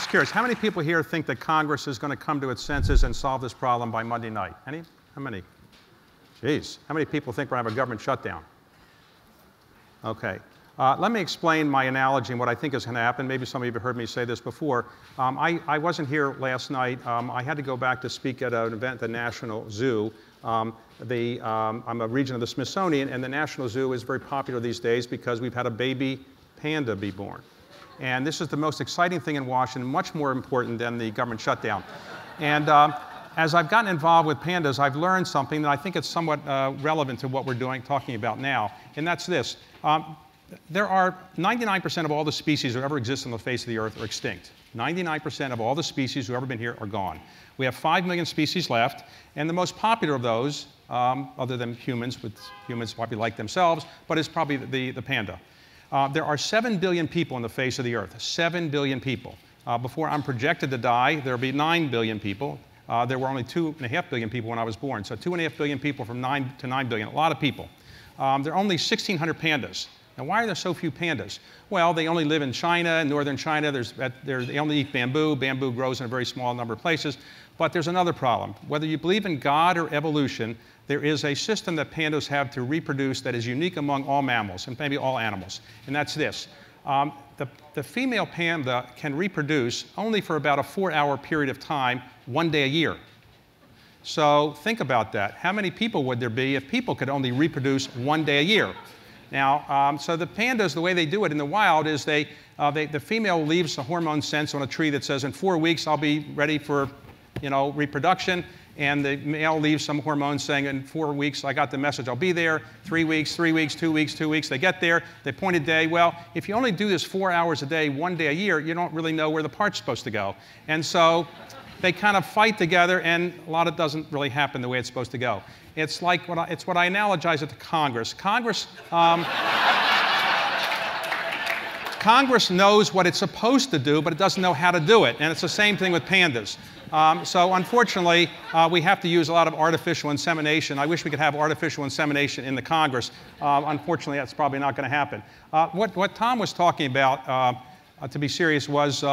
just curious, how many people here think that Congress is going to come to its senses and solve this problem by Monday night? Any? How many? Jeez. How many people think we're going to have a government shutdown? Okay. Let me explain my analogy and what I think is going to happen. Maybe some of you have heard me say this before. I wasn't here last night. I had to go back to speak at an event at the National Zoo. I'm a regent of the Smithsonian, and the National Zoo is very popular these days because we've had a baby panda be born. And this is the most exciting thing in Washington, much more important than the government shutdown. And as I've gotten involved with pandas, I've learned something that I think it's somewhat relevant to what we're talking about now, and that's this. There are 99% of all the species that ever exist on the face of the earth are extinct. 99% of all the species who have ever been here are gone. We have 5 million species left, and the most popular of those, other than humans, with humans probably like themselves, but is probably the panda. There are 7 billion people on the face of the earth, 7 billion people. Before I'm projected to die, there'll be 9 billion people. There were only 2.5 billion people when I was born, so 2.5 billion people from 9 to 9 billion, a lot of people. There are only 1,600 pandas. Now, why are there so few pandas? Well, they only live in China, in northern China. They only eat bamboo. Bamboo grows in a very small number of places. But there's another problem. Whether you believe in God or evolution, there is a system that pandas have to reproduce that is unique among all mammals, and maybe all animals, and that's this. The female panda can reproduce only for about a 4-hour period of time, 1 day a year. So think about that. How many people would there be if people could only reproduce 1 day a year? Now, so the pandas, the way they do it in the wild is the female leaves a hormone sense on a tree that says, in 4 weeks, I'll be ready for, reproduction. And the male leaves some hormone saying, in 4 weeks, I got the message, I'll be there. 3 weeks, 3 weeks, 2 weeks, 2 weeks. They get there, they point a day. Well, if you only do this 4 hours a day, 1 day a year, you don't really know where the part's supposed to go. And so they kind of fight together, and a lot of it doesn't really happen the way it's supposed to go. It's like it's what I analogize it to Congress. Congress knows what it's supposed to do, but it doesn't know how to do it. And it's the same thing with pandas. So unfortunately, we have to use a lot of artificial insemination. I wish we could have artificial insemination in the Congress. Unfortunately, that's probably not going to happen. What Tom was talking about, to be serious, was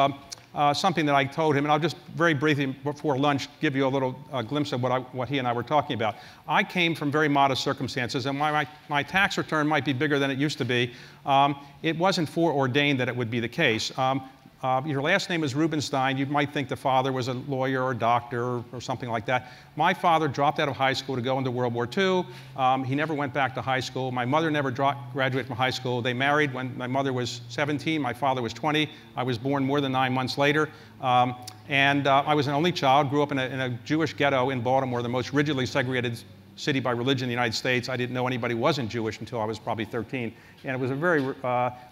something that I told him, and I'll just very briefly before lunch give you a little glimpse of what he and I were talking about. I came from very modest circumstances, and my tax return might be bigger than it used to be. It wasn't foreordained that it would be the case. Your last name is Rubenstein. You might think the father was a lawyer or doctor or something like that. My father dropped out of high school to go into World War II. He never went back to high school. My mother never graduated from high school. They married when my mother was 17. My father was 20. I was born more than 9 months later. I was an only child, grew up in a Jewish ghetto in Baltimore, the most rigidly segregated city by religion in the United States. I didn't know anybody wasn't Jewish until I was probably 13. And it was a very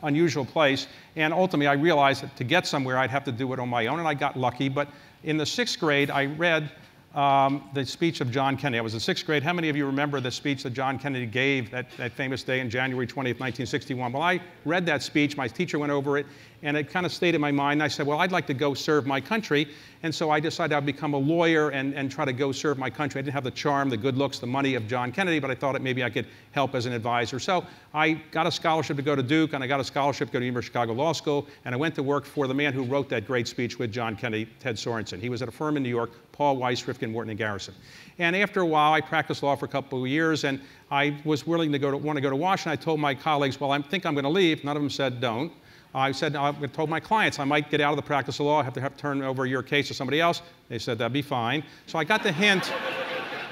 unusual place. And ultimately, I realized that to get somewhere, I'd have to do it on my own, and I got lucky. But in the 6th grade, I read the speech of John Kennedy. I was in 6th grade. How many of you remember the speech that John Kennedy gave that famous day on January 20th, 1961? Well, I read that speech. My teacher went over it, and it kind of stayed in my mind. And I said, well, I'd like to go serve my country. And so I decided I'd become a lawyer and try to go serve my country. I didn't have the charm, the good looks, the money of John Kennedy, but I thought that maybe I could help as an advisor. So I got a scholarship to go to Duke, and I got a scholarship to go to the University of Chicago Law School, and I went to work for the man who wrote that great speech with John Kennedy, Ted Sorensen. He was at a firm in New York, Paul Weiss, Rifkin, Morton, and Garrison. And after a while, I practiced law for a couple of years, and I was willing to want to go to Washington. I told my colleagues, well, I think I'm going to leave. None of them said, don't. I told my clients I might get out of the practice of law, I have to turn over your case to somebody else. They said, that'd be fine. So I got the hint.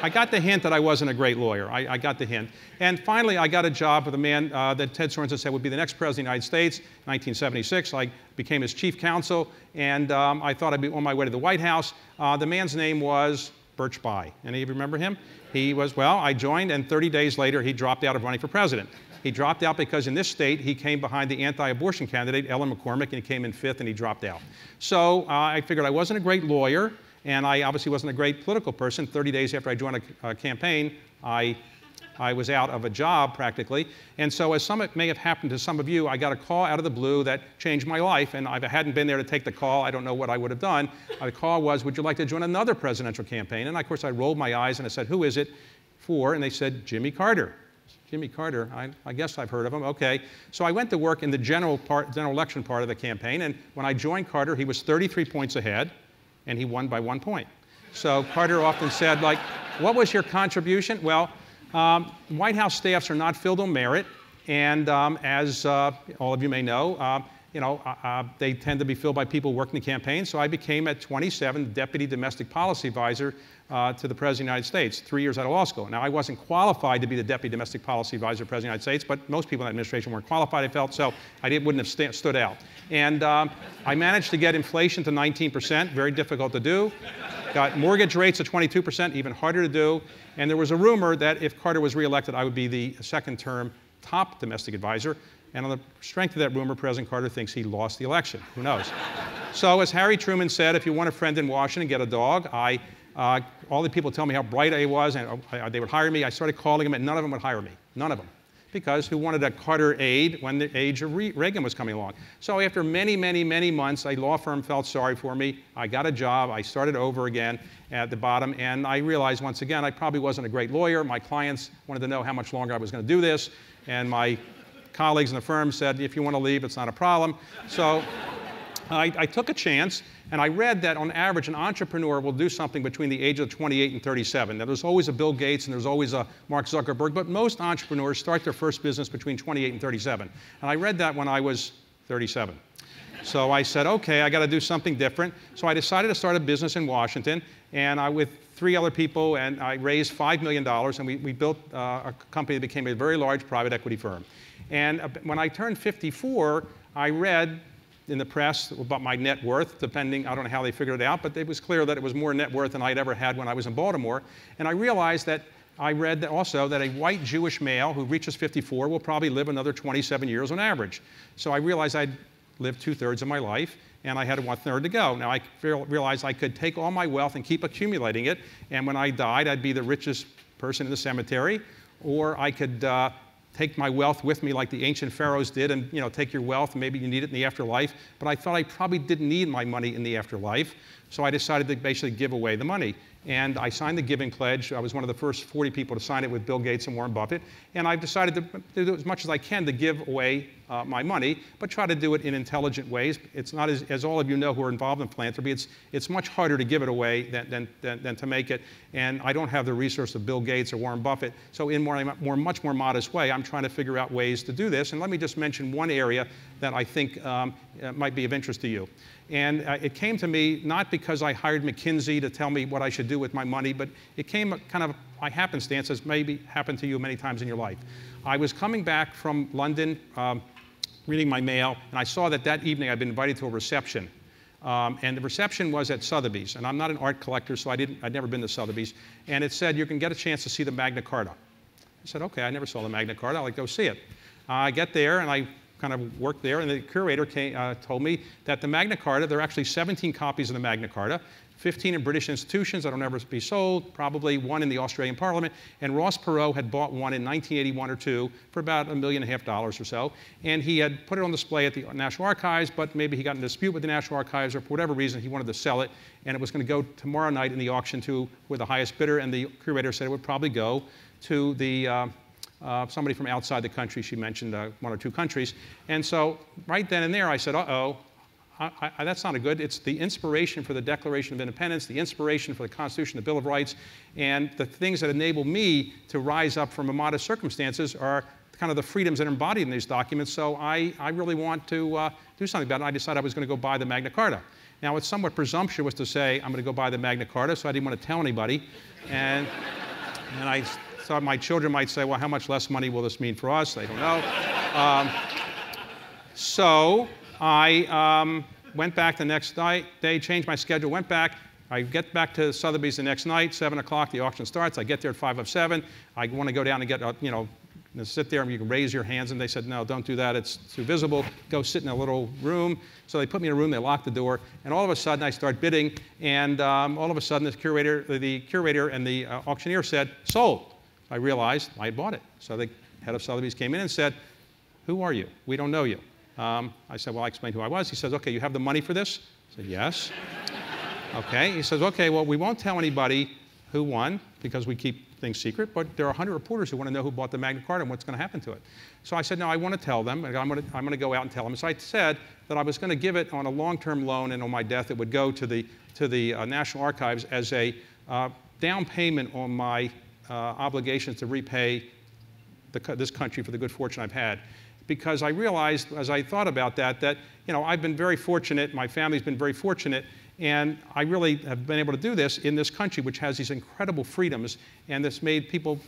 I got the hint that I wasn't a great lawyer. I got the hint. And finally, I got a job with a man that Ted Sorensen said would be the next president of the United States. 1976, I became his chief counsel, and I thought I'd be on my way to the White House. The man's name was Birch Bayh. Any of you remember him? I joined, and 30 days later, he dropped out of running for president. He dropped out because in this state, he came behind the anti-abortion candidate, Ellen McCormick, and he came in 5th, and he dropped out. So I figured I wasn't a great lawyer, and I obviously wasn't a great political person. 30 days after I joined a campaign, I was out of a job, practically. And so as it may have happened to some of you, I got a call out of the blue that changed my life, and if I hadn't been there to take the call, I don't know what I would have done. The call was, would you like to join another presidential campaign? And of course, I rolled my eyes, and I said, who is it for? And they said, Jimmy Carter. Jimmy Carter, I guess I've heard of him. Okay. So I went to work in the general election part of the campaign, and when I joined Carter, he was 33 points ahead, and he won by 1 point. So Carter often said, like, what was your contribution? Well, White House staffs are not filled on merit, and as all of you may know, they tend to be filled by people working the campaign. So I became, at 27, the Deputy Domestic Policy Advisor to the President of the United States, 3 years out of law school. Now, I wasn't qualified to be the Deputy Domestic Policy Advisor to the President of the United States, but most people in that administration weren't qualified, I felt, so I wouldn't have stood out. And I managed to get inflation to 19%, very difficult to do. Got mortgage rates at 22%, even harder to do. And there was a rumor that if Carter was reelected, I would be the second-term top domestic advisor. And on the strength of that rumor, President Carter thinks he lost the election. Who knows? So as Harry Truman said, if you want a friend in Washington, get a dog. All the people tell me how bright I was, and they would hire me. I started calling them, and none of them would hire me. None of them. Because who wanted a Carter aide when the age of Reagan was coming along? So after many, many, many months, a law firm felt sorry for me. I got a job. I started over again at the bottom. And I realized once again, I probably wasn't a great lawyer. My clients wanted to know how much longer I was going to do this. And my colleagues in the firm said, if you want to leave, it's not a problem. So I took a chance. And I read that on average, an entrepreneur will do something between the age of 28 and 37. Now, there's always a Bill Gates and there's always a Mark Zuckerberg, but most entrepreneurs start their first business between 28 and 37. And I read that when I was 37. So I said, okay, I got to do something different. So I decided to start a business in Washington, and with 3 other people, and I raised $5 million, and we built a company that became a very large private equity firm. And when I turned 54, I read in the press about my net worth, depending, I don't know how they figured it out, but it was clear that it was more net worth than I'd ever had when I was in Baltimore. And I realized that I read that also that a white Jewish male who reaches 54 will probably live another 27 years on average. So I realized I'd lived 2/3 of my life, and I had 1/3 to go. Now I realized I could take all my wealth and keep accumulating it, and when I died, I'd be the richest person in the cemetery, or I could take my wealth with me like the ancient pharaohs did, and take your wealth, and maybe you need it in the afterlife. But I thought I probably didn't need my money in the afterlife, so I decided to basically give away the money. And I signed the Giving Pledge. I was one of the first 40 people to sign it with Bill Gates and Warren Buffett. And I've decided to do as much as I can to give away my money, but try to do it in intelligent ways. It's not, as all of you know who are involved in philanthropy, it's much harder to give it away than to make it. And I don't have the resource of Bill Gates or Warren Buffett. So in much more modest way, I'm trying to figure out ways to do this. And let me just mention one area that I think might be of interest to you. And it came to me not because I hired McKinsey to tell me what I should do with my money, but it came kind of by happenstance, as maybe happened to you many times in your life. I was coming back from London, reading my mail, and I saw that evening I'd been invited to a reception. And the reception was at Sotheby's. And I'm not an art collector, so I'd never been to Sotheby's. And it said, you can get a chance to see the Magna Carta. I said, okay, I never saw the Magna Carta. I'll go see it. I get there, and I kind of worked there, and the curator told me that the Magna Carta, there are actually 17 copies of the Magna Carta, 15 in British institutions that'll never be sold, probably 1 in the Australian Parliament, and Ross Perot had bought one in 1981 or 2 for about $1.5 million or so, and he had put it on display at the National Archives, but maybe he got in a dispute with the National Archives, or for whatever reason he wanted to sell it, and it was going to go tomorrow night in the auction to where the highest bidder, and the curator said it would probably go to the somebody from outside the country. She mentioned 1 or 2 countries. And so right then and there, I said, uh-oh, that's not a good. It's the inspiration for the Declaration of Independence, the inspiration for the Constitution, the Bill of Rights, and the things that enable me to rise up from modest circumstances are kind of the freedoms that are embodied in these documents. So I really want to do something about it. I decided I was going to go buy the Magna Carta. Now, it's somewhat presumptuous to say I'm going to go buy the Magna Carta, so I didn't want to tell anybody. And I thought my children might say, well, how much less money will this mean for us? They don't know. So I went back the next day, changed my schedule, went back. I get back to Sotheby's the next night, 7 o'clock, the auction starts. I get there at 5 of 7. I want to go down and get, sit there and you can raise your hands. And they said, no, don't do that. It's too visible. Go sit in a little room. So they put me in a room. They locked the door. And all of a sudden, I start bidding. And all of a sudden, the curator and the auctioneer said, sold. I realized I had bought it. So the head of Sotheby's came in and said, who are you? We don't know you. I said, well, I explained who I was. He says, okay, you have the money for this? I said, yes. Okay. He says, okay, well, we won't tell anybody who won, because we keep things secret, but there are 100 reporters who want to know who bought the Magna Carta and what's going to happen to it. So I said, no, I want to tell them. I'm going to go out and tell them. So I said that I was going to give it on a long-term loan, and on my death it would go to the National Archives as a down payment on my obligations to repay this country for the good fortune I've had. Because I realized, as I thought about that I've been very fortunate, my family's been very fortunate, and I really have been able to do this in this country, which has these incredible freedoms, and this made people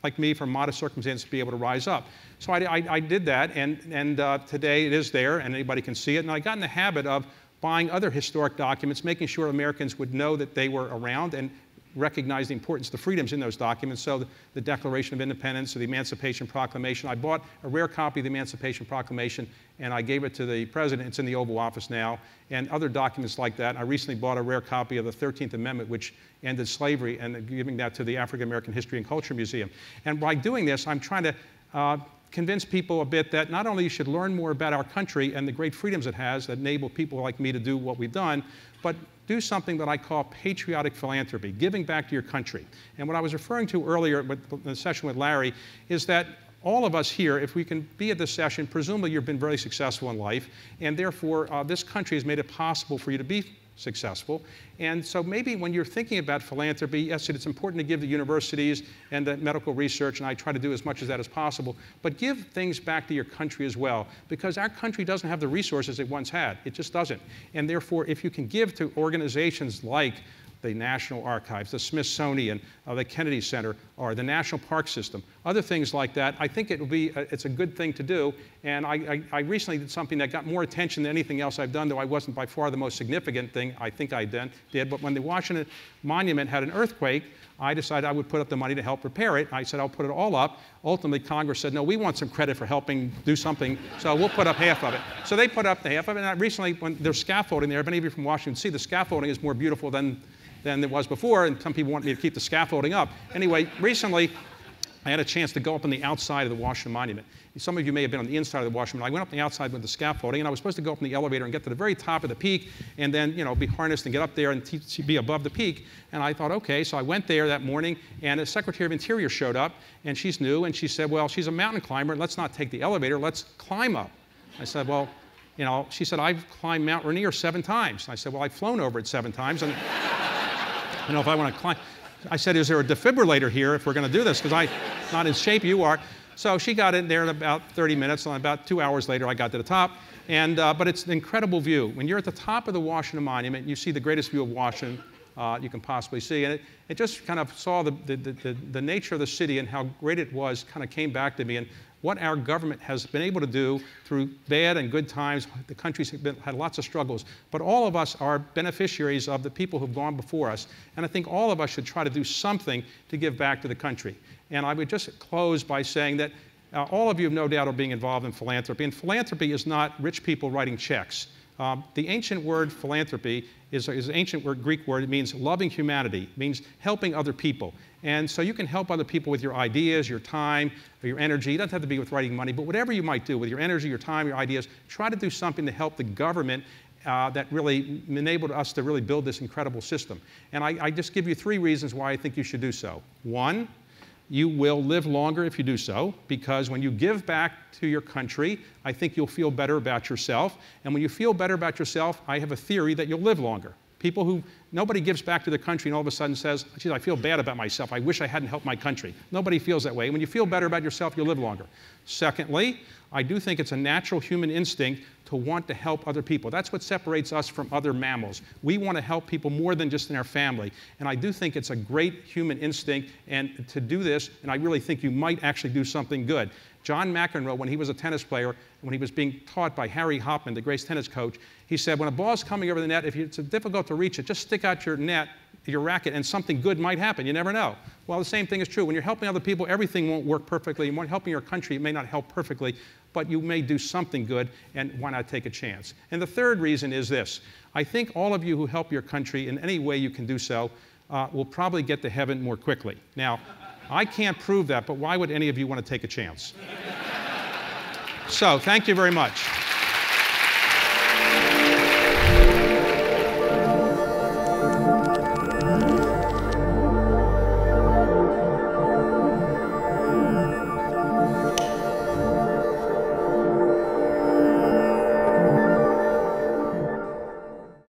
like me from modest circumstances be able to rise up. So I did that, and today it is there, and anybody can see it. And I got in the habit of buying other historic documents, making sure Americans would know that they were around and recognize the importance of the freedoms in those documents. So the Declaration of Independence or the Emancipation Proclamation. I bought a rare copy of the Emancipation Proclamation and I gave it to the President. It's in the Oval Office now, and other documents like that. I recently bought a rare copy of the 13th Amendment, which ended slavery, and giving that to the African American History and Culture Museum. And by doing this, I'm trying to convince people a bit that not only you should learn more about our country and the great freedoms it has that enable people like me to do what we've done, but do something that I call patriotic philanthropy, giving back to your country. And what I was referring to earlier in the session with Larry is that all of us here, if we can be at this session, presumably you've been very successful in life, and therefore this country has made it possible for you to be successful. And so maybe when you're thinking about philanthropy, yes, it's important to give to universities and the medical research, and I try to do as much of that as possible, but give things back to your country as well, because our country doesn't have the resources it once had. It just doesn't. And therefore, if you can give to organizations like the National Archives, the Smithsonian, the Kennedy Center, or the National Park System, other things like that, I think it's a good thing to do. And I recently did something that got more attention than anything else I've done, though I wasn't by far the most significant thing I think I did. But when the Washington Monument had an earthquake, I decided I would put up the money to help repair it. I said, I'll put it all up. Ultimately, Congress said, no, we want some credit for helping do something, so we'll put up half of it. So they put up the half of it. And recently, when there's scaffolding there, if any of you from Washington see, the scaffolding is more beautiful than it was before, and some people want me to keep the scaffolding up. Anyway, recently, I had a chance to go up on the outside of the Washington Monument. Some of you may have been on the inside of the Washington Monument. I went up on the outside with the scaffolding, and I was supposed to go up in the elevator and get to the very top of the peak, and then, be harnessed and get up there and be above the peak. And I thought, okay, so I went there that morning, and the Secretary of Interior showed up, and she's new, and she said, well, she's a mountain climber. Let's not take the elevator. Let's climb up. I said, well, she said, I've climbed Mount Rainier 7 times. And I said, well, I've flown over it 7 times. And if I want to climb, I said, is there a defibrillator here if we're going to do this? Because I'm not in shape, you are. So she got in there in about 30 minutes, and about 2 hours later, I got to the top. But it's an incredible view. When you're at the top of the Washington Monument, you see the greatest view of Washington you can possibly see. And it just kind of saw the nature of the city and how great it was, kind of came back to me. And what our government has been able to do through bad and good times. The country's had lots of struggles, but all of us are beneficiaries of the people who've gone before us, and I think all of us should try to do something to give back to the country. And I would just close by saying that all of you, no doubt, are being involved in philanthropy, and philanthropy is not rich people writing checks. The ancient word philanthropy is an ancient Greek word. It means loving humanity. It means helping other people. And so you can help other people with your ideas, your time, or your energy. It doesn't have to be with writing money, but whatever you might do with your energy, your time, your ideas, try to do something to help the government that really enabled us to really build this incredible system. And I just give you 3 reasons why I think you should do so. 1, you will live longer if you do so, because when you give back to your country, I think you'll feel better about yourself. And when you feel better about yourself, I have a theory that you'll live longer. Nobody gives back to the country and all of a sudden says, geez, I feel bad about myself. I wish I hadn't helped my country. Nobody feels that way. When you feel better about yourself, you'll live longer. Secondly, I do think it's a natural human instinct to want to help other people. That's what separates us from other mammals. We want to help people more than just in our family. And I do think it's a great human instinct and to do this, and I really think you might actually do something good. John McEnroe, when he was a tennis player, when he was being taught by Harry Hopman, the great tennis coach, he said, when a ball is coming over the net, if it's difficult to reach it, just stick out your racket, and something good might happen. You never know. Well, the same thing is true. When you're helping other people, everything won't work perfectly. And when helping your country, it may not help perfectly, but you may do something good, and why not take a chance? And the third reason is this. I think all of you who help your country in any way you can do so will probably get to heaven more quickly. Now, I can't prove that, but why would any of you want to take a chance? So, thank you very much.